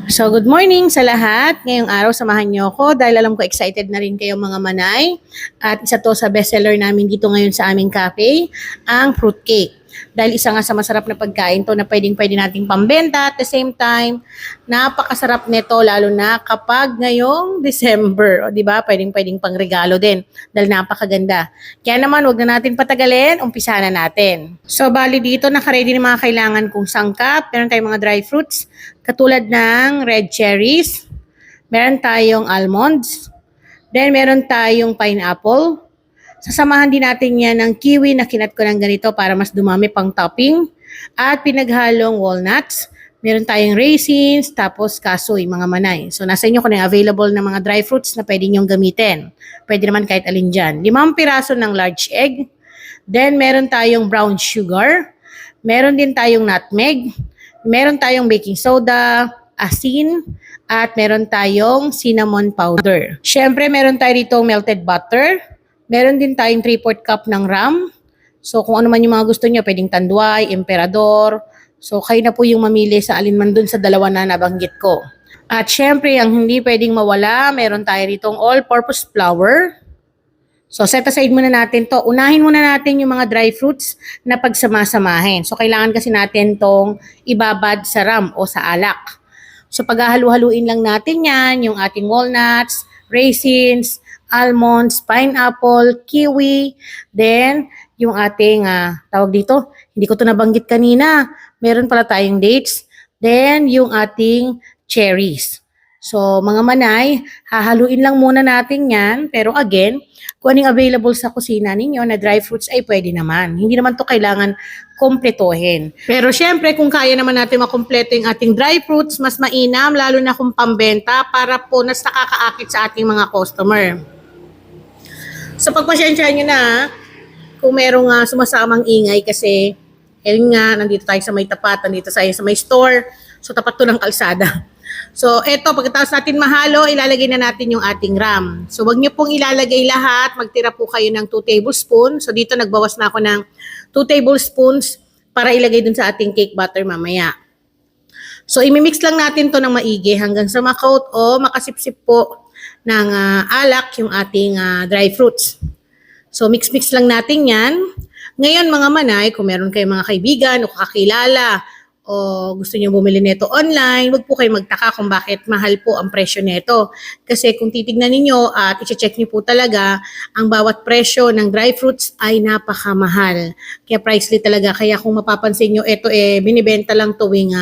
So, good morning sa lahat. Ngayong araw, samahan niyo ako dahil alam ko excited na rin kayo mga manay. At isa to sa bestseller namin dito ngayon sa aming cafe, ang fruitcake. Dahil isa nga sa masarap na pagkain to na pwede nating pambenta at the same time, napakasarap nito lalo na kapag ngayong December. O, di ba? Pwedeng pangregalo din dahil napakaganda. Kaya naman, wag na natin patagalin, umpisa na natin. So, bali dito, nakaready na mga kailangan kong sangkap. Meron tayong mga dry fruits, katulad ng red cherries, meron tayong almonds, then meron tayong pineapple. Sasamahan din natin yan ng kiwi na kinat ko ng ganito para mas dumami pang topping. At pinaghalong walnuts. Meron tayong raisins, tapos kasoy, mga manay. So nasa inyo kung available na mga dry fruits na pwede nyong gamitin. Pwede naman kahit alin dyan. 5 piraso ng large egg. Then meron tayong brown sugar. Meron din tayong nutmeg. Meron tayong baking soda, asin, at meron tayong cinnamon powder. Syempre, meron tayo rito melted butter. Meron din tayong 3/4 cup ng ram. So, kung ano man yung mga gusto nyo, pwedeng tanduay, emperador. So, kayo na po yung mamili sa alin man dun sa dalawa na nabanggit ko. At syempre, ang hindi pwedeng mawala, meron tayo ritong all-purpose flour. So, set aside muna natin to. Unahin muna natin yung mga dry fruits na pagsama-samahin. So, kailangan kasi natin tong ibabad sa ram o sa alak. So, paghahalu-haluin lang natin yan, yung ating walnuts, raisins, almonds, pineapple, kiwi, then yung ating, tawag dito, hindi ko to nabanggit kanina, meron pala tayong dates, then yung ating cherries. So, mga manay, hahaluin lang muna natin yan. Pero again, kung anong available sa kusina ninyo na dry fruits ay pwede naman. Hindi naman to kailangan kompletohin. Pero syempre, kung kaya naman natin makompleto yung ating dry fruits, mas mainam, lalo na kung pambenta, para po nas nakakaakit sa ating mga customer. So, pagpasyensyahan nyo na, kung merong sumasamang ingay kasi, yun nga, nandito tayo sa may tapat, nandito tayo sa may store, so tapat to ng kalsada. So, eto, pagkatapos natin mahalo, ilalagay na natin yung ating ram. So, wag nyo pong ilalagay lahat. Magtira po kayo ng 2 tablespoons. So, dito nagbawas na ako ng 2 tablespoons para ilagay dun sa ating cake butter mamaya. So, imimix lang natin to ng maigi hanggang sa makoat o makasipsip po ng alak yung ating dry fruits. So, mix-mix lang natin yan. Ngayon, mga manay, kung meron kayong mga kaibigan o kakilala, o gusto niyo bumili nito online, wag po kayo magtaka kung bakit mahal po ang presyo nito. Kasi kung titignan niyo at i-check niyo po talaga, ang bawat presyo ng dry fruits ay napakamahal. Kaya pricely talaga. Kaya kung mapapansin niyo, ito binibenta lang tuwing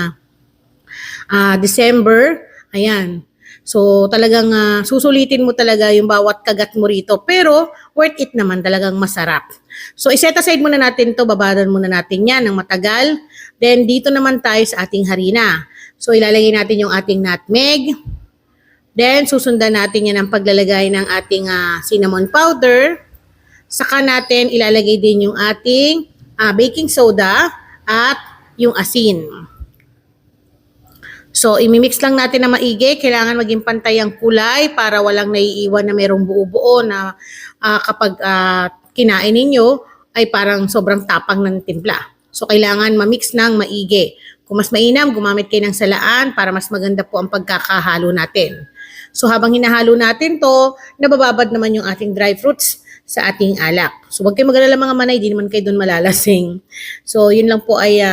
December. Ayan. So talagang susulitin mo talaga yung bawat kagat mo rito. Pero worth it naman, talagang masarap. So iset aside muna natin to, babadan muna natin yan ng matagal. Then dito naman tayo sa ating harina. So ilalagay natin yung ating nutmeg. Then susundan natin yan ang paglalagay ng ating cinnamon powder. Saka natin ilalagay din yung ating baking soda at yung asin. So, imimix lang natin na maigi. Kailangan maging pantay ang kulay para walang naiiwan na merong buo-buo na kapag kinain ninyo ay parang sobrang tapang ng timpla. So, kailangan mamix ng maigi. Kung mas mainam, gumamit kayo ng salaan para mas maganda po ang pagkakahalo natin. So, habang hinahalo natin to, nabababad naman yung ating dry fruits sa ating alak. So, wag kayong mag-alala mga manay, di naman kayo doon malalasing. So, yun lang po ay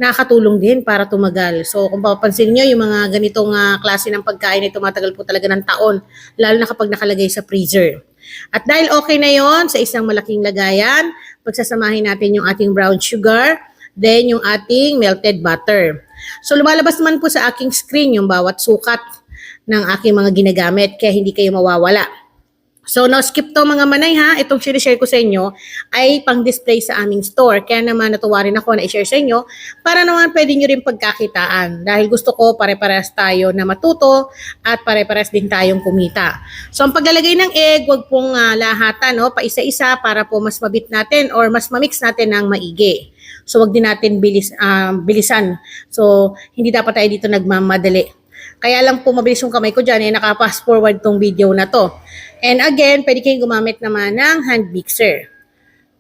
nakakatulong din para tumagal. So, kung papansin nyo, yung mga ganitong klase ng pagkain ay tumatagal po talaga ng taon, lalo na kapag nakalagay sa freezer. At dahil okay na yon sa isang malaking lagayan, pagsasamahin natin yung ating brown sugar, then yung ating melted butter. So, lumalabas naman po sa aking screen yung bawat sukat ng aking mga ginagamit, kaya hindi kayo mawawala. So, no-skip to mga manay ha. Itong share ko sa inyo ay pang-display sa aming store. Kaya naman natuwa rin ako na i-share sa inyo para naman pwede nyo rin pagkakitaan. Dahil gusto ko pare-parehas tayo na matuto at pare-parehas din tayong kumita. So, ang paglalagay ng egg, wag pong lahatan, no? Pa-isa-isa para po mas mabit natin or mas mamix natin ng maigi. So, wag din natin bilisan. So, hindi dapat tayo dito nagmamadali. Kaya lang po mabilis yung kamay ko dyan, naka-fast forward tong video na to. And again, pwede kayong gumamit naman ng hand mixer.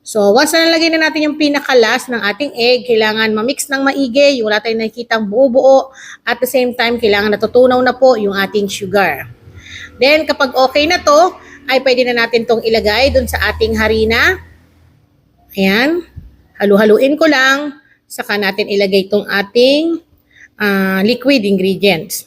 So, once na nalagay na natin yung pinakalas ng ating egg, kailangan ma-mix ng maigi, yung wala tayong nakikitang buo-buo. At the same time, kailangan natutunaw na po yung ating sugar. Then, kapag okay na to, ay pwede na natin tong ilagay dun sa ating harina. Ayan. Halu-haluin ko lang. Saka natin ilagay tong ating liquid ingredients.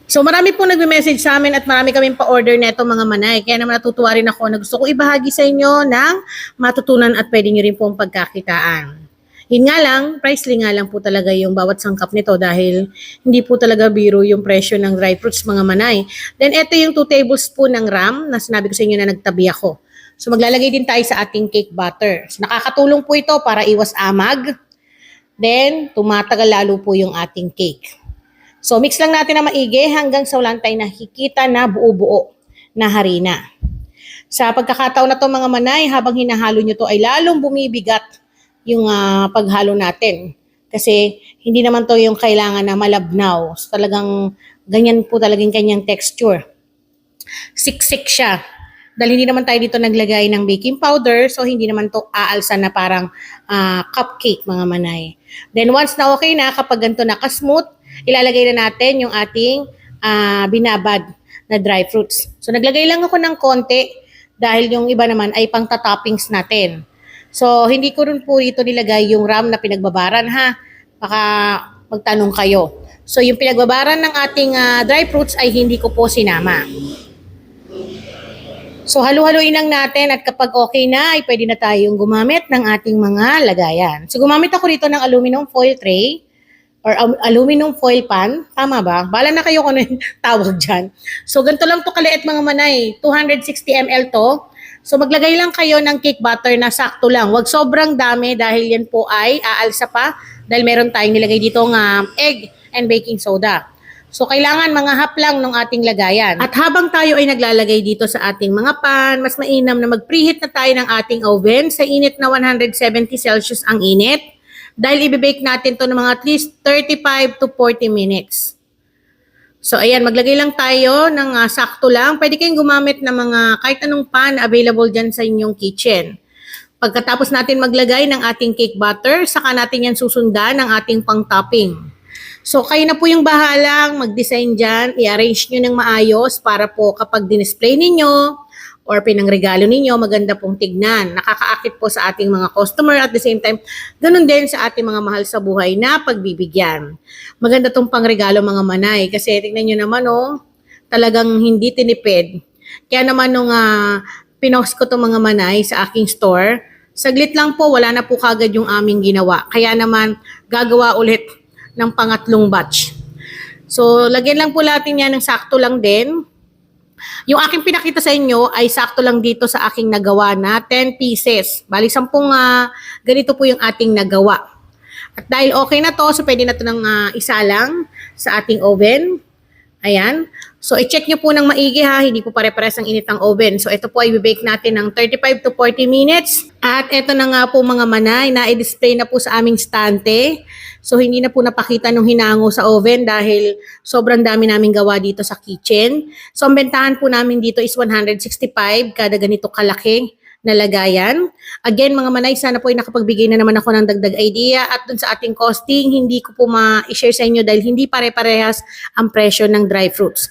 So marami pong nagme-message sa amin at marami kaming pa-order na itong mga manay. Kaya naman natutuwa rin ako na gusto ko ibahagi sa inyo ng matutunan at pwede nyo rin pong pagkakitaan. Yun nga lang, pricely nga lang po talaga yung bawat sangkap nito dahil hindi po talaga biro yung presyo ng dry fruits mga manay. Then ito yung 2 tablespoon ng ram na sinabi ko sa inyo na nagtabi ako. So maglalagay din tayo sa ating cake butter. So nakakatulong po ito para iwas amag. Then tumatagal lalo po yung ating cake. So, mix lang natin na maigi hanggang sa wala tayong nakikita na buo-buo na harina. Sa pagkakataon na to mga manay, habang hinahalo nyo to ay lalong bumibigat yung paghalo natin. Kasi hindi naman to yung kailangan na malabnaw. So, talagang ganyan po talagang kanyang texture. Siksik siya. Dahil hindi naman tayo dito naglagay ng baking powder, so hindi naman to aalsa na parang cupcake mga manay. Then once na okay na, kapag ganito nakasmooth, ilalagay na natin yung ating binabad na dry fruits. So naglagay lang ako ng konti dahil yung iba naman ay pang toppings natin. So hindi ko rin po ito nilagay yung ram na pinagbabaran ha. Baka magtanong kayo. So yung pinagbabaran ng ating dry fruits ay hindi ko po sinama. So halu-haluin lang natin at kapag okay na ay pwede na tayong gumamit ng ating mga lagayan. So gumamit ako rito ng aluminum foil tray or aluminum foil pan. Tama ba? Bala na kayo kung ano yung tawag dyan. So ganito lang to kaliit mga manay. 260 ml to. So maglagay lang kayo ng cake butter na sakto lang. Huwag sobrang dami dahil yan po ay aalsa pa dahil meron tayong nilagay dito ng egg and baking soda. So, kailangan mga hap lang ng ating lagayan. At habang tayo ay naglalagay dito sa ating mga pan, mas mainam na mag-preheat na tayo ng ating oven sa init na 170 Celsius ang init. Dahil i-bake natin to ng mga at least 35 to 40 minutes. So, ayan, maglagay lang tayo ng sakto lang. Pwede kayong gumamit ng mga kahit anong pan available dyan sa inyong kitchen. Pagkatapos natin maglagay ng ating cake butter, saka natin yan susundan ng ating pang-topping. So, kayo na po yung bahalang mag-design dyan, i-arrange nyo ng maayos para po kapag dinisplay ninyo or pinangregalo ninyo, maganda pong tignan. Nakakaakit po sa ating mga customer at the same time, ganun din sa ating mga mahal sa buhay na pagbibigyan. Maganda tong pangregalo mga manay kasi tignan nyo naman talagang hindi tinipid. Kaya naman nung pinost ko tong mga manay sa aking store, saglit lang po, wala na po kagad yung aming ginawa. Kaya naman, gagawa ulit ng pangatlong batch. So, lagyan lang po natin yan ng sakto lang din. Yung aking pinakita sa inyo ay sakto lang dito sa aking nagawa na 10 pieces. Bali, 10 ganito po yung ating nagawa. At dahil okay na to, so pwede na to ng isa lang sa ating oven. Ayan. So, i-check nyo po ng maigi ha. Hindi po pare-pares ang init ng oven. So, ito po ay bibake natin ng 35 to 40 minutes. At ito na nga po mga manay na i-display na po sa aming stante. So, hindi na po napakita nung hinango sa oven dahil sobrang dami namin gawa dito sa kitchen. So, ang bentahan po namin dito is 165 kada ganito kalaki na lagayan. Again, mga manay, sana po ay nakapagbigay na naman ako ng dagdag idea at dun sa ating costing, hindi ko po ma-share sa inyo dahil hindi pare-parehas ang presyo ng dry fruits.